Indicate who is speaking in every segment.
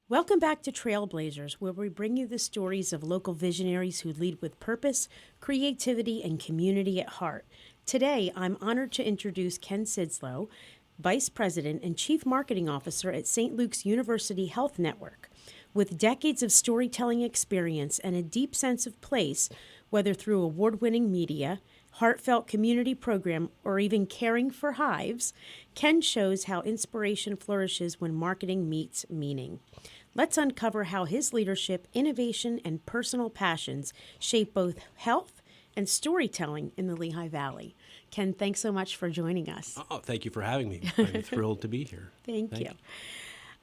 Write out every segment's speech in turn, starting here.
Speaker 1: Welcome back to Trailblazers, where we bring you the stories of local visionaries who lead with purpose, creativity, and community at heart. Today, I'm honored to introduce Ken Szydlow, Vice President and Chief Marketing Officer at St. Luke's University Health Network. With decades of storytelling experience and a deep sense of place, whether through award-winning media, heartfelt community program, or even caring for hives, Ken shows how inspiration flourishes when marketing meets meaning. Let's uncover how his leadership, innovation, and personal passions shape both health and storytelling in the Lehigh Valley. Ken, thanks so much for joining us.
Speaker 2: Oh, thank you for having me. I'm thrilled to be here.
Speaker 1: Thank you.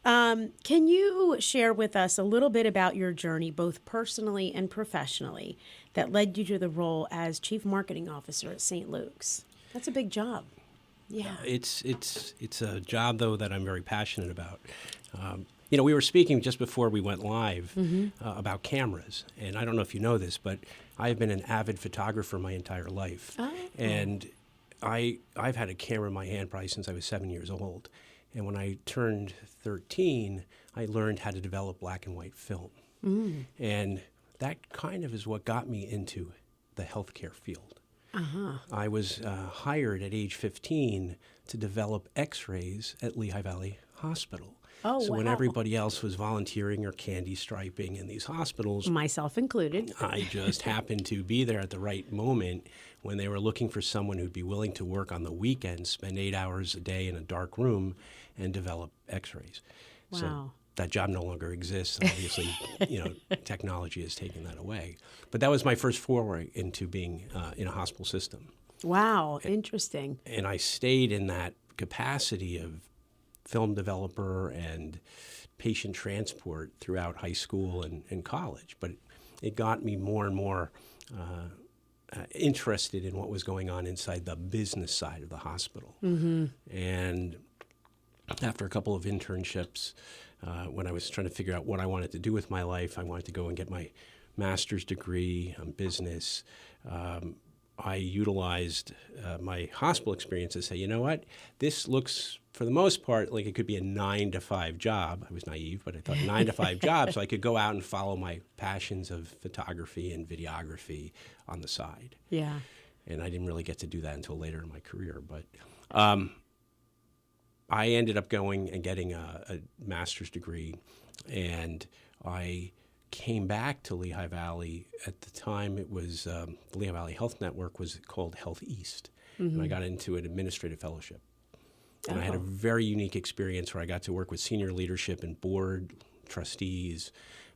Speaker 1: Can you share with us a little bit about your journey, both personally and professionally, that led you to the role as Chief Marketing Officer at St. Luke's? That's a big job. Yeah.
Speaker 2: It's a job, though, that I'm very passionate about. We were speaking just before we went live about cameras, and I don't know if you know this, but I've been an avid photographer my entire life.
Speaker 1: Oh.
Speaker 2: And I've had a camera in my hand probably since I was 7 years old. And when I turned 13, I learned how to develop black and white film. And that kind of is what got me into the healthcare field. I was hired at age 15 to develop x-rays at Lehigh Valley Hospital.
Speaker 1: Oh,
Speaker 2: so
Speaker 1: wow.
Speaker 2: when everybody else was volunteering or candy striping in these hospitals,
Speaker 1: Myself included.
Speaker 2: I just happened to be there at the right moment when they were looking for someone who'd be willing to work on the weekends, spend 8 hours a day in a dark room, and develop x-rays.
Speaker 1: Wow.
Speaker 2: So that job no longer exists. Obviously, technology has taken that away. But that was my first foray into being in a hospital system.
Speaker 1: Wow, interesting.
Speaker 2: And I stayed in that capacity of film developer and patient transport throughout high school and college. But it got me more and more interested in what was going on inside the business side of the hospital. And after a couple of internships, when I was trying to figure out what I wanted to do with my life, I wanted to go and get my master's degree on business. I utilized my hospital experience to say, you know what, this looks, for the most part, like it could be a 9-to-5 job. I was naive, but I thought 9-to-5 job, so I could go out and follow my passions of photography and videography on the side.
Speaker 1: Yeah.
Speaker 2: And I didn't really get to do that until later in my career. But I ended up going and getting a master's degree, and I came back to Lehigh Valley. At the time, it was the Lehigh Valley Health Network was called Health East, and I got into an administrative fellowship. And I had a very unique experience where I got to work with senior leadership and board trustees.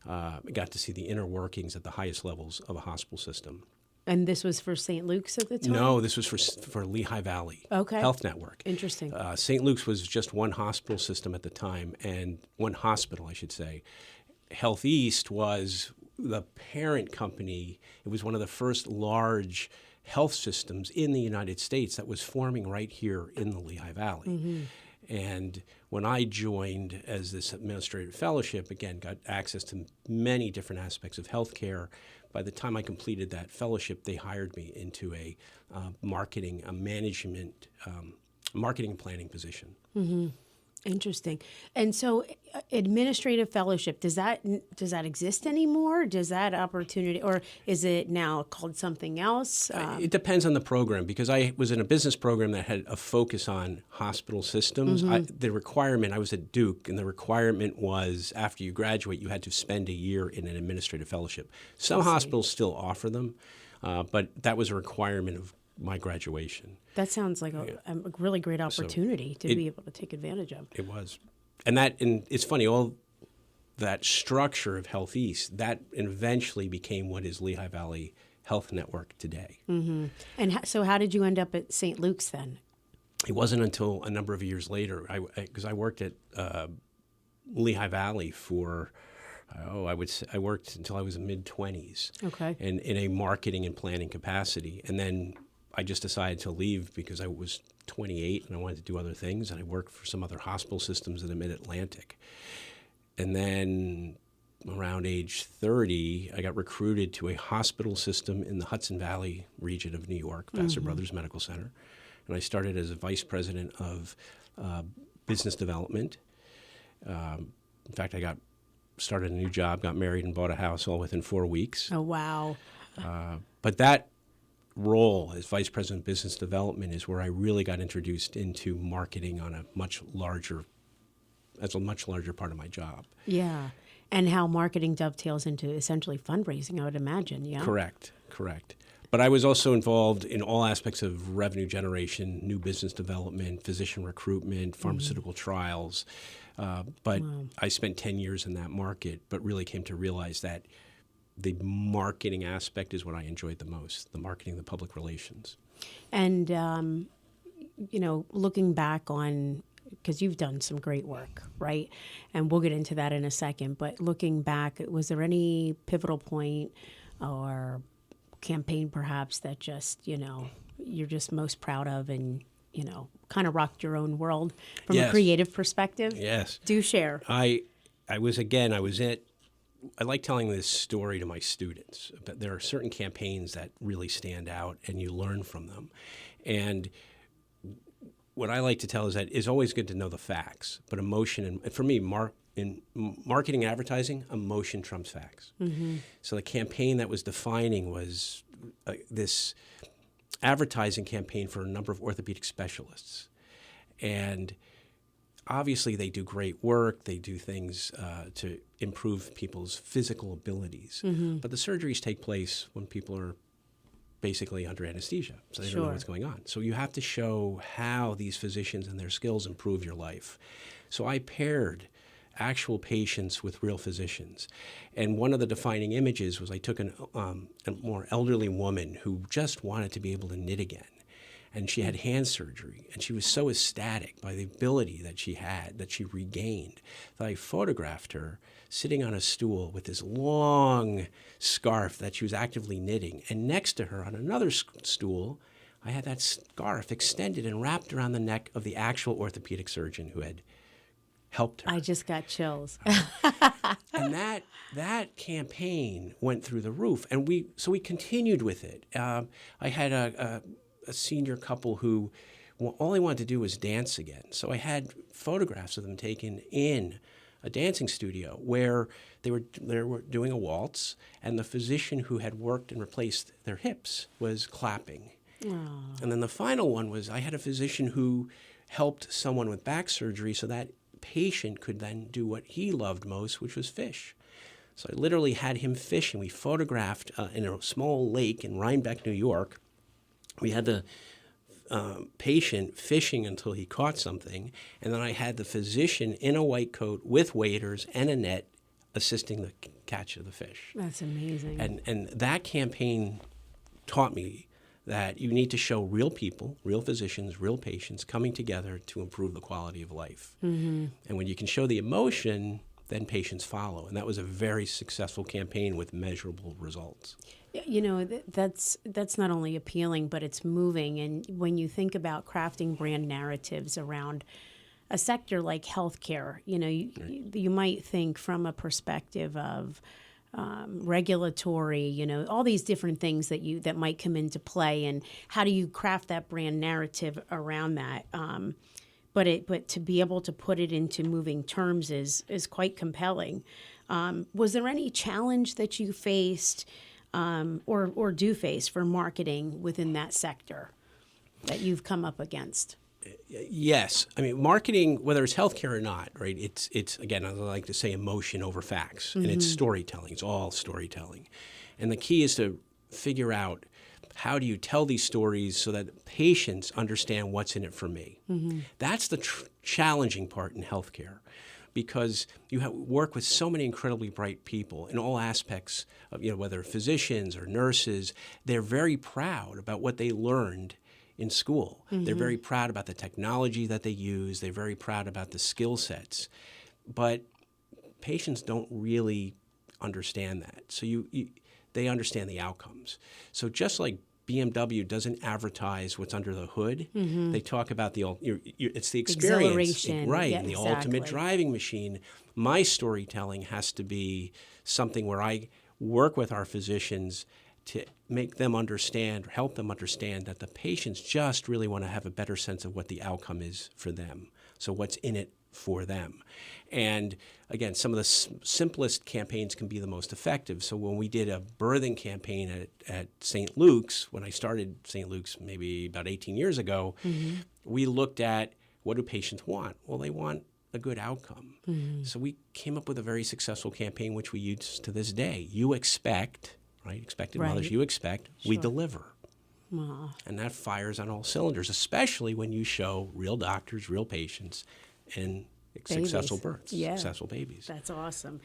Speaker 2: I got to see the inner workings at the highest levels of a hospital system.
Speaker 1: And this was for St. Luke's at the time?
Speaker 2: No, this was for Lehigh Valley Health Network.
Speaker 1: Interesting.
Speaker 2: St. Luke's was just one hospital system at the time, and one hospital, I should say. Health East was the parent company. It was one of the first large health systems in the United States that was forming right here in the Lehigh Valley. And when I joined as this administrative fellowship, again, got access to many different aspects of healthcare. By the time I completed that fellowship, they hired me into a marketing planning position.
Speaker 1: Interesting. And so administrative fellowship, does that exist anymore? Does that opportunity, or is it now called something else?
Speaker 2: It depends on the program, because I was in a business program that had a focus on hospital systems. The requirement, I was at Duke, and the requirement was after you graduate, you had to spend a year in an administrative fellowship. Some hospitals still offer them, but that was a requirement of my graduation.
Speaker 1: That sounds like a really great opportunity to be able to take advantage of.
Speaker 2: It was. And it's funny, all that structure of Health East, that eventually became what is Lehigh Valley Health Network today.
Speaker 1: And so how did you end up at St. Luke's then?
Speaker 2: It wasn't until a number of years later, because I worked at Lehigh Valley for, I worked until I was in mid-20s.
Speaker 1: Okay.
Speaker 2: And in a marketing and planning capacity. And then I just decided to leave because I was 28 and I wanted to do other things, and I worked for some other hospital systems in the Mid-Atlantic. And then around age 30, I got recruited to a hospital system in the Hudson Valley region of New York, Vassar Brothers Medical Center. And I started as a vice president of business development. In fact, I got started a new job, got married, and bought a house all within 4 weeks.
Speaker 1: Oh, wow.
Speaker 2: But that role as vice president of business development is where I really got introduced into marketing on a much larger part of my job.
Speaker 1: Yeah. And how marketing dovetails into essentially fundraising, I would imagine, yeah?
Speaker 2: Correct. But I was also involved in all aspects of revenue generation, new business development, physician recruitment, pharmaceutical trials. But I spent 10 years in that market, but really came to realize that the marketing aspect is what I enjoyed the most, the marketing, the public relations.
Speaker 1: And, looking back on, because you've done some great work, right? And we'll get into that in a second. But looking back, was there any pivotal point or campaign perhaps that just, you're just most proud of and, kind of rocked your own world from a creative perspective?
Speaker 2: Yes.
Speaker 1: Do share.
Speaker 2: I like telling this story to my students, but there are certain campaigns that really stand out and you learn from them. And what I like to tell is that it's always good to know the facts, but emotion, and for me, in marketing and advertising, emotion trumps facts. Mm-hmm. So the campaign that was defining was this advertising campaign for a number of orthopedic specialists. And obviously they do great work. They do things to improve people's physical abilities. Mm-hmm. But the surgeries take place when people are basically under anesthesia, so they don't know what's going on. So you have to show how these physicians and their skills improve your life. So I paired actual patients with real physicians. And one of the defining images was I took a more elderly woman who just wanted to be able to knit again. And she had hand surgery, and she was so ecstatic by the ability that she had, that she regained, that I photographed her sitting on a stool with this long scarf that she was actively knitting. And next to her on another stool, I had that scarf extended and wrapped around the neck of the actual orthopedic surgeon who had helped her.
Speaker 1: I just got chills.
Speaker 2: And that campaign went through the roof, and we continued with it. I had a senior couple who all they wanted to do was dance again. So I had photographs of them taken in a dancing studio where they were doing a waltz, and the physician who had worked and replaced their hips was clapping. Aww. And then the final one was I had a physician who helped someone with back surgery so that patient could then do what he loved most, which was fish. So I literally had him fishing. We photographed in a small lake in Rhinebeck, New York. We had the patient fishing until he caught something, and then I had the physician in a white coat with waders and a net assisting the catch of the fish.
Speaker 1: That's amazing.
Speaker 2: And that campaign taught me that you need to show real people, real physicians, real patients coming together to improve the quality of life. Mm-hmm. And when you can show the emotion, then patients follow. And that was a very successful campaign with measurable results. That's
Speaker 1: not only appealing, but it's moving. And when you think about crafting brand narratives around a sector like healthcare, you might think from a perspective of regulatory, all these different things that might come into play, and how do you craft that brand narrative around that? But to be able to put it into moving terms is quite compelling. Was there any challenge that you faced or do face for marketing within that sector that you've come up against?
Speaker 2: Yes. I mean, marketing, whether it's healthcare or not, right, it's again, I like to say emotion over facts, and it's storytelling. It's all storytelling. And the key is to figure out how do you tell these stories so that patients understand what's in it for me. Mm-hmm. That's the challenging part in healthcare, because you work with so many incredibly bright people in all aspects of, whether physicians or nurses. They're very proud about what they learned in school. Mm-hmm. They're very proud about the technology that they use. They're very proud about the skill sets. But patients don't really understand that. So they understand the outcomes. So just like BMW doesn't advertise what's under the hood, mm-hmm. they talk about it's the experience, right? Yeah, and the ultimate driving machine. My storytelling has to be something where I work with our physicians to make them understand or help them understand that the patients just really want to have a better sense of what the outcome is for them. So what's in it for them. And again, some of the simplest campaigns can be the most effective. So when we did a birthing campaign at St. Luke's, when I started St. Luke's maybe about 18 years ago, we looked at what do patients want? Well, they want a good outcome. So we came up with a very successful campaign, which we use to this day. You expect, right? Expected mothers, you expect, we deliver.
Speaker 1: Wow.
Speaker 2: And that fires on all cylinders, especially when you show real doctors, real patients, and successful births, successful babies.
Speaker 1: That's awesome.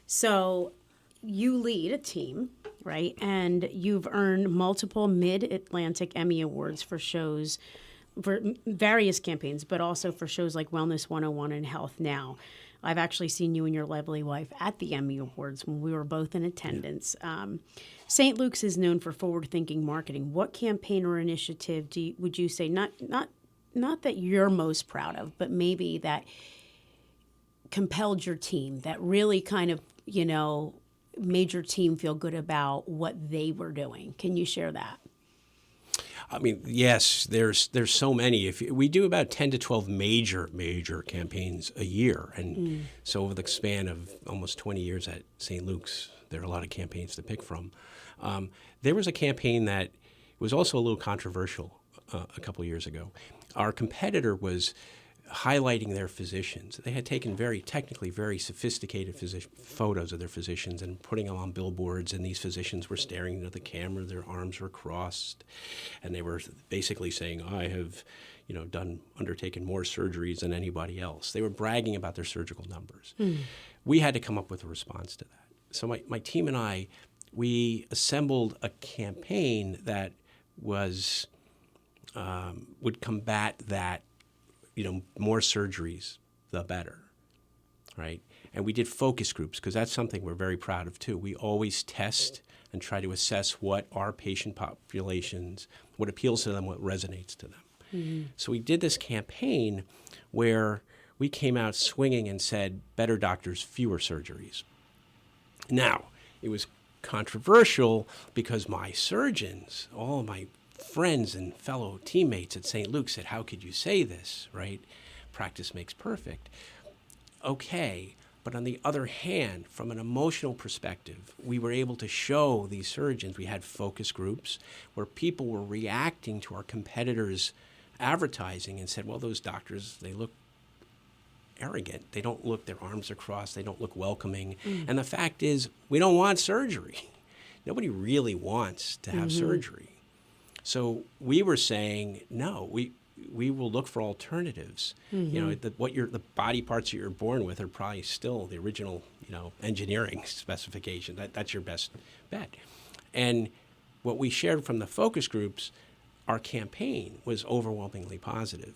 Speaker 1: So you lead a team, right? And you've earned multiple Mid-Atlantic Emmy Awards for shows, for various campaigns, but also for shows like Wellness 101 and Health Now. I've actually seen you and your lovely wife at the Emmy Awards when we were both in attendance. St. Luke's is known for forward-thinking marketing. What campaign or initiative would you say, not that you're most proud of, but maybe that compelled your team, that really kind of, made your team feel good about what they were doing? Can you share that?
Speaker 2: I mean, yes, there's so many. If we do about 10 to 12 major campaigns a year, and so over the span of almost 20 years at St. Luke's, there are a lot of campaigns to pick from. There was a campaign that was also a little controversial a couple years ago. Our competitor was highlighting their physicians. They had taken technically very sophisticated photos of their physicians and putting them on billboards, and these physicians were staring into the camera, their arms were crossed, and they were basically saying, I have, undertaken more surgeries than anybody else. They were bragging about their surgical numbers. We had to come up with a response to that. So my team and I, we assembled a campaign that was would combat that. More surgeries, the better, right? And we did focus groups because that's something we're very proud of too. We always test and try to assess what our patient populations, what appeals to them, what resonates to them. So we did this campaign where we came out swinging and said, better doctors, fewer surgeries. Now, it was controversial because my surgeons, all of my friends and fellow teammates at St. Luke's said, how could you say this, right? Practice makes perfect. Okay, but on the other hand, from an emotional perspective, we were able to show these surgeons, we had focus groups where people were reacting to our competitors' advertising and said, well, those doctors, they look arrogant. They don't look, their arms are crossed, they don't look welcoming. And the fact is, we don't want surgery. Nobody really wants to have surgery. So we were saying, no, we will look for alternatives. The body parts that you're born with are probably still the original, engineering specification. That's your best bet. And what we shared from the focus groups, our campaign was overwhelmingly positive.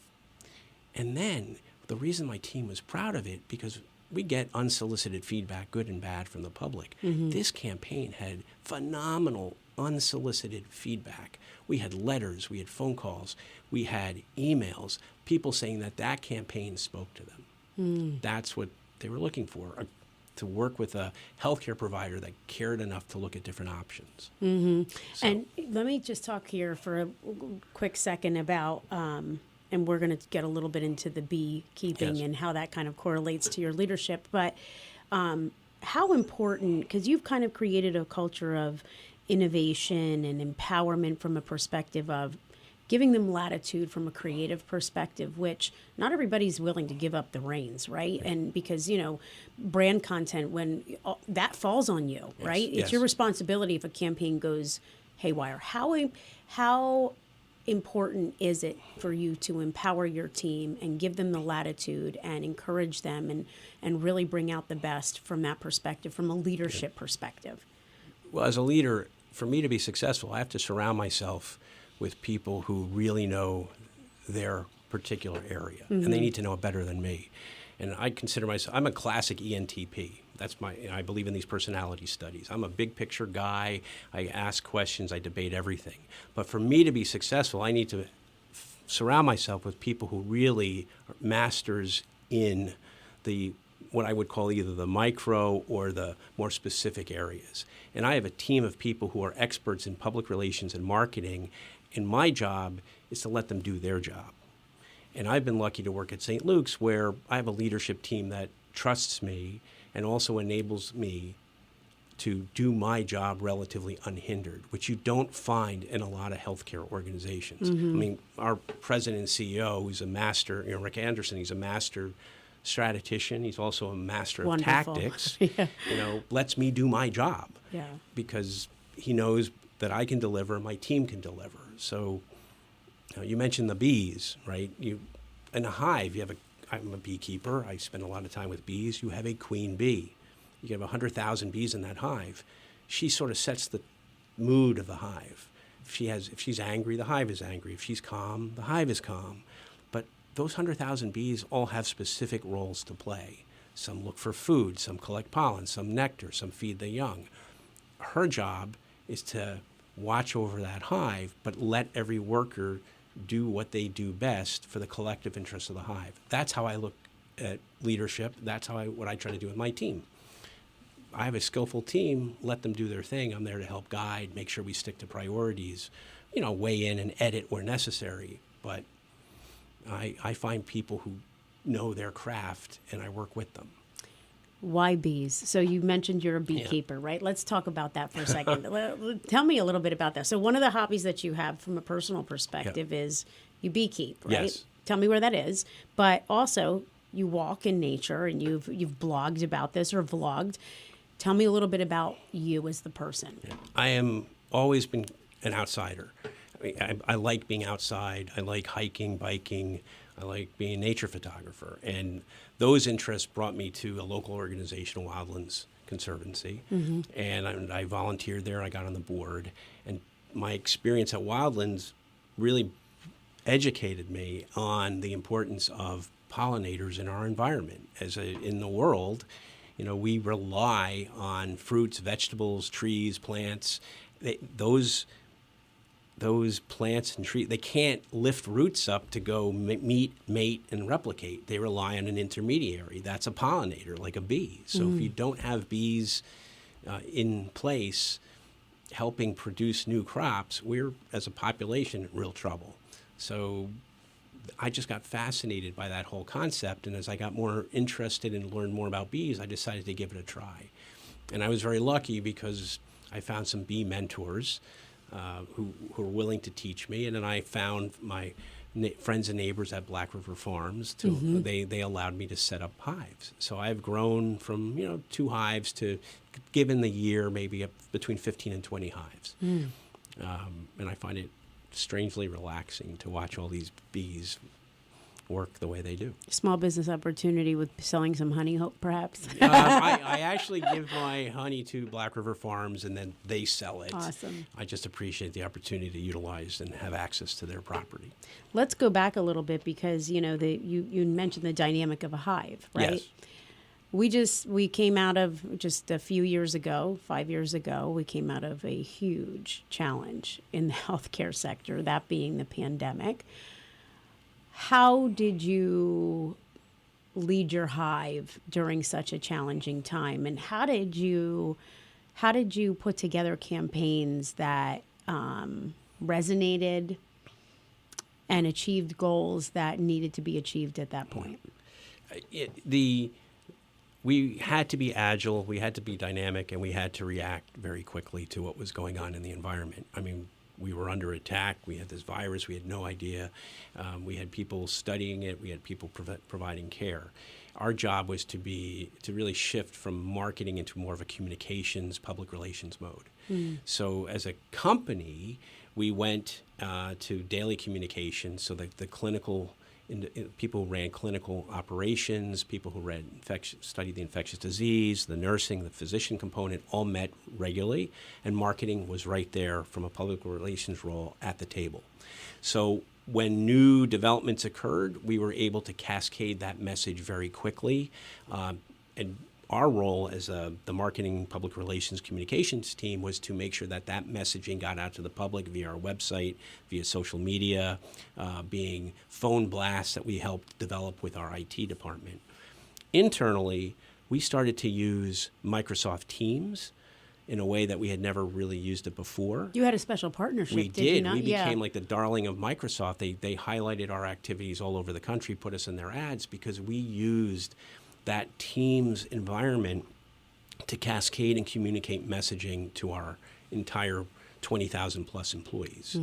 Speaker 2: And then the reason my team was proud of it, because we get unsolicited feedback, good and bad, from the public. This campaign had phenomenal unsolicited feedback. We had letters, we had phone calls, we had emails, people saying that campaign spoke to them. That's what they were looking for, to work with a healthcare provider that cared enough to look at different options. So,
Speaker 1: and let me just talk here for a quick second about, and we're going to get a little bit into the beekeeping and how that kind of correlates to your leadership, but how important, because you've kind of created a culture of innovation and empowerment from a perspective of giving them latitude from a creative perspective, which not everybody's willing to give up the reins, right? And because, brand content, when that falls on you, right? It's your responsibility if a campaign goes haywire. How important is it for you to empower your team and give them the latitude and encourage them and really bring out the best from that perspective, from a leadership perspective?
Speaker 2: Well, as a leader, for me to be successful, I have to surround myself with people who really know their particular area, and they need to know it better than me. And I consider myself, I'm a classic ENTP. I believe in these personality studies. I'm a big picture guy. I ask questions. I debate everything. But for me to be successful, I need to surround myself with people who really are masters in what I would call either the micro or the more specific areas. And I have a team of people who are experts in public relations and marketing, and my job is to let them do their job. And I've been lucky to work at St. Luke's, where I have a leadership team that trusts me and also enables me to do my job relatively unhindered, which you don't find in a lot of healthcare organizations. I mean, our president and CEO, who's a master, Rick Anderson, he's a master strategician. He's also a master of tactics.
Speaker 1: Yeah.
Speaker 2: Lets me do my job
Speaker 1: Yeah.
Speaker 2: because he knows that I can deliver, my team can deliver. So you mentioned the bees, right? In a hive, I'm a beekeeper. I spend a lot of time with bees. You have a queen bee. You have 100,000 bees in that hive. She sort of sets the mood of the hive. If she's angry, the hive is angry. If she's calm, the hive is calm. But those 100,000 bees all have specific roles to play. Some look for food, some collect pollen, some nectar, some feed the young. Her job is to watch over that hive, but let every worker do what they do best for the collective interest of the hive. That's how I look at leadership. That's what I try to do with my team. I have a skillful team, let them do their thing. I'm there to help guide, make sure we stick to priorities, weigh in and edit where necessary. But I find people who know their craft, and I work with them.
Speaker 1: Why bees? So you mentioned you're a beekeeper, right? Let's talk about that for a second. Tell me a little bit about that. So one of the hobbies that you have from a personal perspective is you beekeep, right?
Speaker 2: Yes.
Speaker 1: Tell me where that is. But also you walk in nature, and you've blogged about this or vlogged. Tell me a little bit about you as the person.
Speaker 2: Yeah. I am always been an outsider. I like being outside. I like hiking, biking. I like being a nature photographer. And those interests brought me to a local organization, Wildlands Conservancy. And I volunteered there. I got on the board. And my experience at Wildlands really educated me on the importance of pollinators in our environment. In the world, we rely on fruits, vegetables, trees, plants. Those plants and trees, they can't lift roots up to go meet, mate, and replicate. They rely on an intermediary. That's a pollinator, like a bee. So if you don't have bees in place helping produce new crops, we're, as a population, in real trouble. So I just got fascinated by that whole concept, and as I got more interested and learned more about bees, I decided to give it a try. And I was very lucky because I found some bee mentors who were willing to teach me, and then I found my friends and neighbors at Black River Farms. They allowed me to set up hives. So I've grown from 2 hives to, given the year, maybe up between 15 and 20 hives. And I find it strangely relaxing to watch all these bees work the way they do.
Speaker 1: Small business opportunity with selling some honey, perhaps?
Speaker 2: I actually give my honey to Black River Farms, and then they sell it.
Speaker 1: Awesome.
Speaker 2: I just appreciate the opportunity to utilize and have access to their property.
Speaker 1: Let's go back a little bit because, you mentioned the dynamic of a hive, right?
Speaker 2: Yes.
Speaker 1: We came out of just a few years ago, 5 years ago, we came out of a huge challenge in the healthcare sector, that being the pandemic. How did you lead your hive during such a challenging time? And how did you put together campaigns that resonated and achieved goals that needed to be achieved at that point?
Speaker 2: We had to be agile, we had to be dynamic, and we had to react very quickly to what was going on in the environment. I mean, we were under attack. We had this virus. We had no idea. We had people studying it. We had people providing care. Our job was to really shift from marketing into more of a communications, public relations mode. So as a company, we went to daily communication, so that the clinical people who ran clinical operations, people who studied the infectious disease, the nursing, the physician component, all met regularly, and marketing was right there from a public relations role at the table. So when new developments occurred, we were able to cascade that message very quickly. And our role as the marketing, public relations, communications team was to make sure that messaging got out to the public via our website, via social media, being phone blasts that we helped develop with our IT department. Internally, we started to use Microsoft Teams in a way that we had never really used it before.
Speaker 1: You had a special partnership,
Speaker 2: We
Speaker 1: did you
Speaker 2: did.
Speaker 1: not?
Speaker 2: We
Speaker 1: Yeah.
Speaker 2: became like the darling of Microsoft. They highlighted our activities all over the country, put us in their ads because we used that Teams environment to cascade and communicate messaging to our entire 20,000 plus employees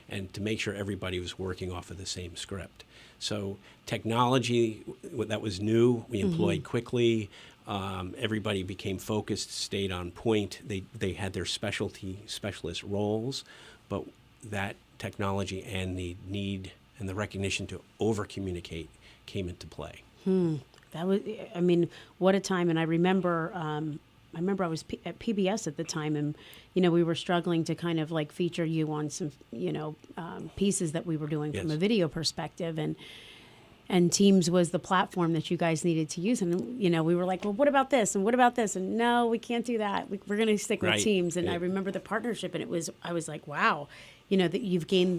Speaker 2: and to make sure everybody was working off of the same script. So technology that was new, we employed quickly. Everybody became focused, stayed on point. They had their specialist roles, but that technology and the need and the recognition to over-communicate came into play.
Speaker 1: That was, I mean, what a time. And I remember I was at PBS at the time, and, we were struggling to kind of like feature you on some, pieces that we were doing from
Speaker 2: Yes.
Speaker 1: a video perspective. And Teams was the platform that you guys needed to use. And, we were like, well, what about this? And what about this? And no, we can't do that. We're going to stick with
Speaker 2: Right.
Speaker 1: Teams. And
Speaker 2: Yeah.
Speaker 1: I remember the partnership, and I was like, wow, that you've gained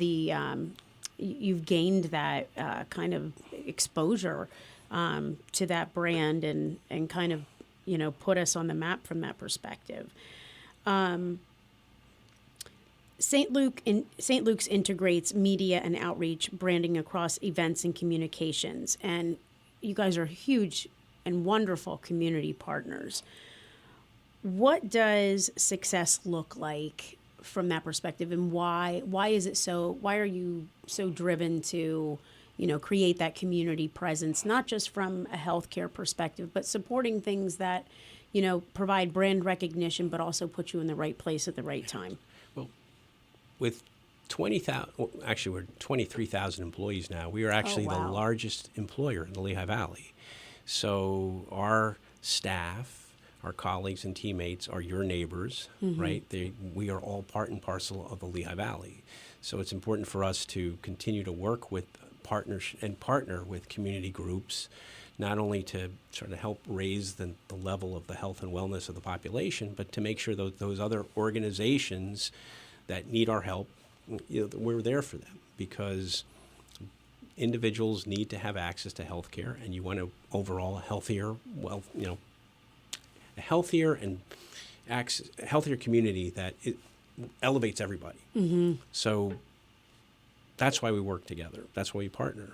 Speaker 1: that kind of exposure to that brand and kind of, put us on the map from that perspective. St. Luke's integrates media and outreach branding across events and communications. And you guys are huge and wonderful community partners. What does success look like from that perspective, and why are you so driven to create that community presence, not just from a healthcare perspective, but supporting things that provide brand recognition but also put you in the right place at the right time?
Speaker 2: Well, with 20,000, actually we're 23,000 employees now. We are actually
Speaker 1: wow.
Speaker 2: the largest employer in the Lehigh Valley. So our staff, our colleagues and teammates are your neighbors, right? We are all part and parcel of the Lehigh Valley. So it's important for us to continue to work with partner with community groups, not only to sort of help raise the level of the health and wellness of the population, but to make sure those other organizations that need our help, we're there for them, because individuals need to have access to health care, and you want to overall a healthier community that it elevates everybody. So that's why we work together. That's why we partner.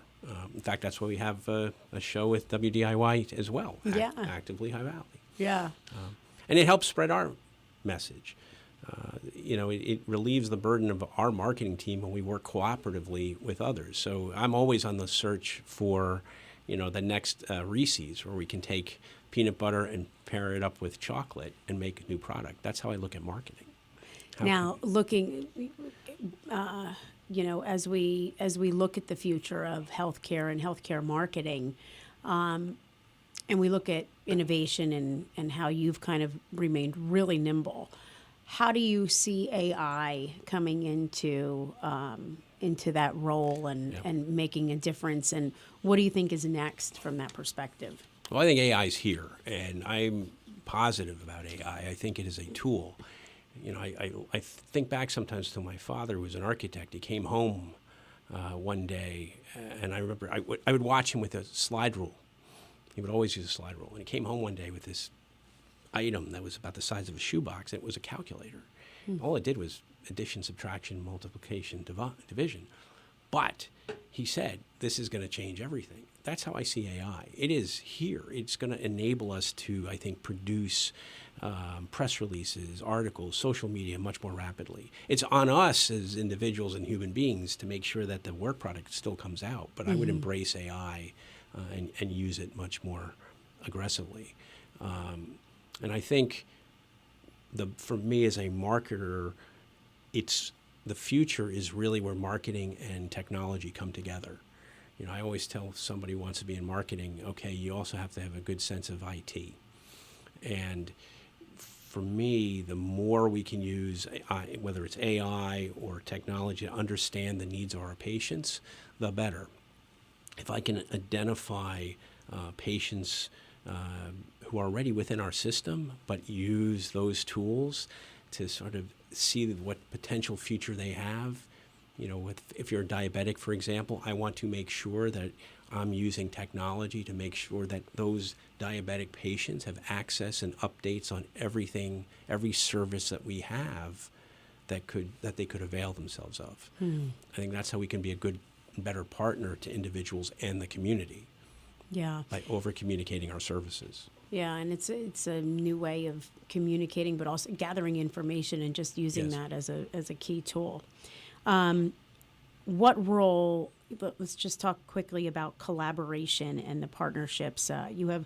Speaker 2: In fact, that's why we have a show with WDIY as well, Active Lehigh Valley.
Speaker 1: Yeah.
Speaker 2: And it helps spread our message. It relieves the burden of our marketing team when we work cooperatively with others. So I'm always on the search for, the next Reese's, where we can take peanut butter and pair it up with chocolate and make a new product. That's how I look at marketing.
Speaker 1: Looking, as we look at the future of healthcare and healthcare marketing, and we look at innovation and how you've kind of remained really nimble, how do you see AI coming into that role and making a difference? And what do you think is next from that perspective?
Speaker 2: Well, I think AI is here, and I'm positive about AI. I think it is a tool. I think back sometimes to my father, who was an architect. He came home one day, and I remember I would watch him with a slide rule. He would always use a slide rule. And he came home one day with this item that was about the size of a shoebox. It was a calculator. All it did was addition, subtraction, multiplication, division. But he said, this is going to change everything. That's how I see AI. It is here. It's going to enable us to, I think, produce press releases, articles, social media much more rapidly. It's on us as individuals and human beings to make sure that the work product still comes out. But I would embrace AI and use it much more aggressively. And I think for me as a marketer, the future is really where marketing and technology come together. I always tell somebody who wants to be in marketing, okay, you also have to have a good sense of IT. And for me, the more we can use AI, whether it's AI or technology, to understand the needs of our patients, the better. If I can identify patients who are already within our system, but use those tools to sort of see what potential future they have. If you're a diabetic, for example, I want to make sure that I'm using technology to make sure that those diabetic patients have access and updates on everything, every service that we have that they could avail themselves of. I think that's how we can be a good, better partner to individuals and the community.
Speaker 1: Yeah.
Speaker 2: By over communicating our services.
Speaker 1: Yeah, and it's a new way of communicating, but also gathering information and just using that as a key tool. What role? Let's just talk quickly about collaboration and the partnerships. You have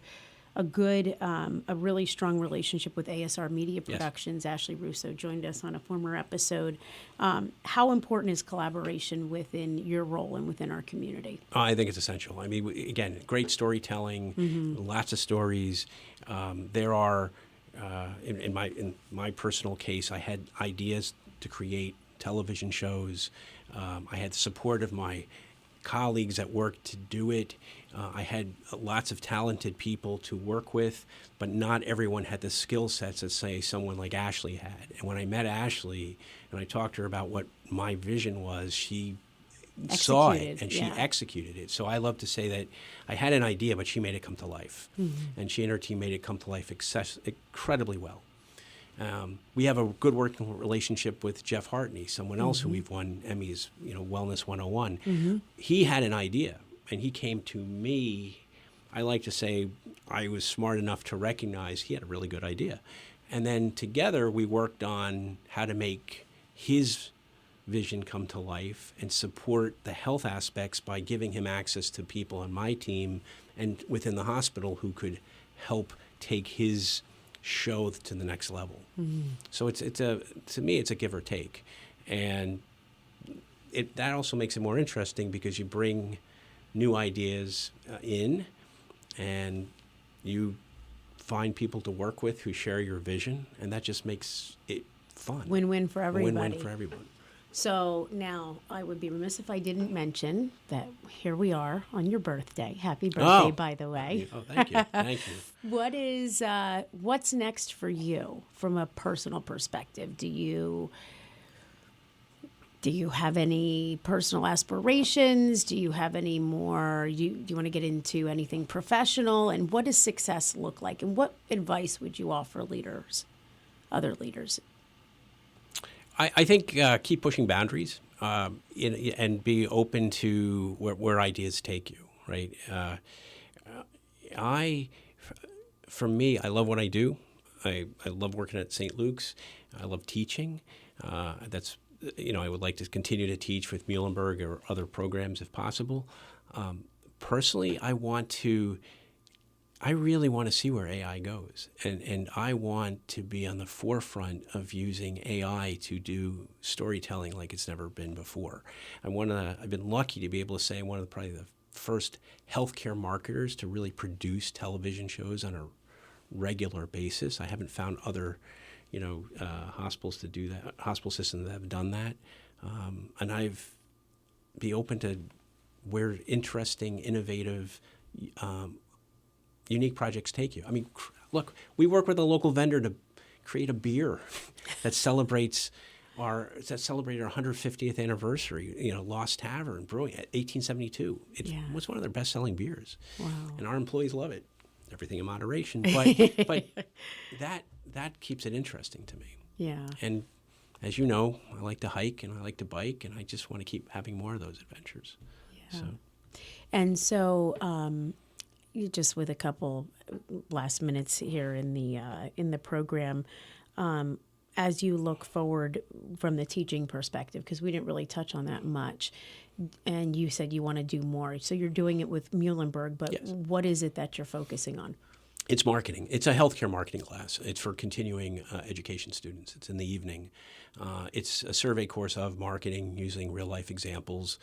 Speaker 1: a really strong relationship with ASR Media Productions. Yes. Ashley Russo joined us on a former episode. How important is collaboration within your role and within our community?
Speaker 2: I think it's essential. I mean, again, great storytelling, lots of stories. There are, in my personal case, I had ideas to create television shows. I had the support of my colleagues at work to do it. I had lots of talented people to work with, but not everyone had the skill sets that, say, someone like Ashley had. And when I met Ashley and I talked to her about what my vision was, she saw it and she executed it. So I love to say that I had an idea, but she made it come to life. And she and her team made it come to life incredibly well. We have a good working relationship with Jeff Hartney, someone else who we've won Emmys, Wellness 101. He had an idea, and he came to me. I like to say I was smart enough to recognize he had a really good idea. And then together we worked on how to make his vision come to life and support the health aspects by giving him access to people on my team and within the hospital who could help take his show to the next level. So to me it's a give or take, and that also makes it more interesting because you bring new ideas in, and you find people to work with who share your vision, and that just makes it fun.
Speaker 1: Win-win for everybody.
Speaker 2: Win-win for everyone.
Speaker 1: So now I would be remiss if I didn't mention that here we are on your birthday. Happy birthday, by the way.
Speaker 2: Oh, thank you. Thank you.
Speaker 1: What's next for you from a personal perspective? Do you have any personal aspirations? Do you have any more? Do you want to get into anything professional? And what does success look like? And what advice would you offer other leaders?
Speaker 2: I think keep pushing boundaries and be open to where ideas take you, right? For me, I love what I do. I love working at St. Luke's. I love teaching. I would like to continue to teach with Muhlenberg or other programs if possible. Personally, I really want to see where AI goes, and I want to be on the forefront of using AI to do storytelling like it's never been before. I've been lucky to be able to say I'm one of probably the first healthcare marketers to really produce television shows on a regular basis. I haven't found other, hospitals to do that, hospital systems that have done that, and I've be open to where interesting, innovative. Unique projects take you. I mean, look, we work with a local vendor to create a beer that celebrated our 150th anniversary. Lost Tavern Brewing at 1872. It was one of their best-selling beers.
Speaker 1: Wow.
Speaker 2: And our employees love it. Everything in moderation, but that keeps it interesting to me.
Speaker 1: Yeah.
Speaker 2: And as you know, I like to hike and I like to bike, and I just want to keep having more of those adventures.
Speaker 1: Yeah. So just with a couple last minutes here in the program, as you look forward from the teaching perspective, because we didn't really touch on that much, and you said you want to do more. So you're doing it with Muhlenberg, but
Speaker 2: yes.
Speaker 1: What is it that you're focusing on?
Speaker 2: It's marketing. It's a healthcare marketing class. It's for continuing education students. It's in the evening. It's a survey course of marketing using real-life examples.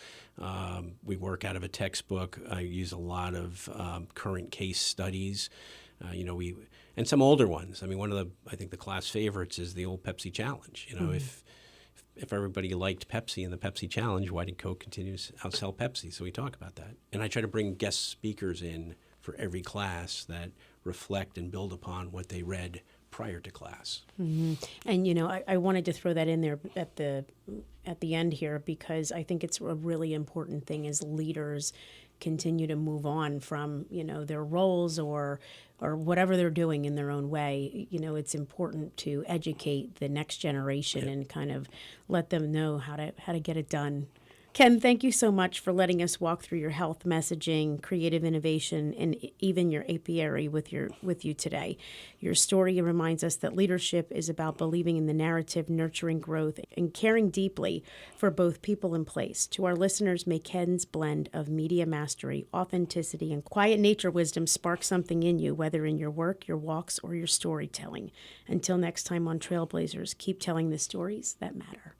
Speaker 2: We work out of a textbook. I use a lot of current case studies. And some older ones. I mean, I think the class favorites is the old Pepsi Challenge. If everybody liked Pepsi and the Pepsi Challenge, why did Coke continue to outsell Pepsi? So we talk about that. And I try to bring guest speakers in for every class that reflect and build upon what they read prior to class.
Speaker 1: Mm-hmm. And I wanted to throw that in there at the end here, because I think it's a really important thing as leaders continue to move on from, their roles or whatever they're doing in their own way. It's important to educate the next generation and kind of let them know how to get it done. Ken, thank you so much for letting us walk through your health messaging, creative innovation, and even your apiary with you today. Your story reminds us that leadership is about believing in the narrative, nurturing growth, and caring deeply for both people and place. To our listeners, may Ken's blend of media mastery, authenticity, and quiet nature wisdom spark something in you, whether in your work, your walks, or your storytelling. Until next time on Trailblazers, keep telling the stories that matter.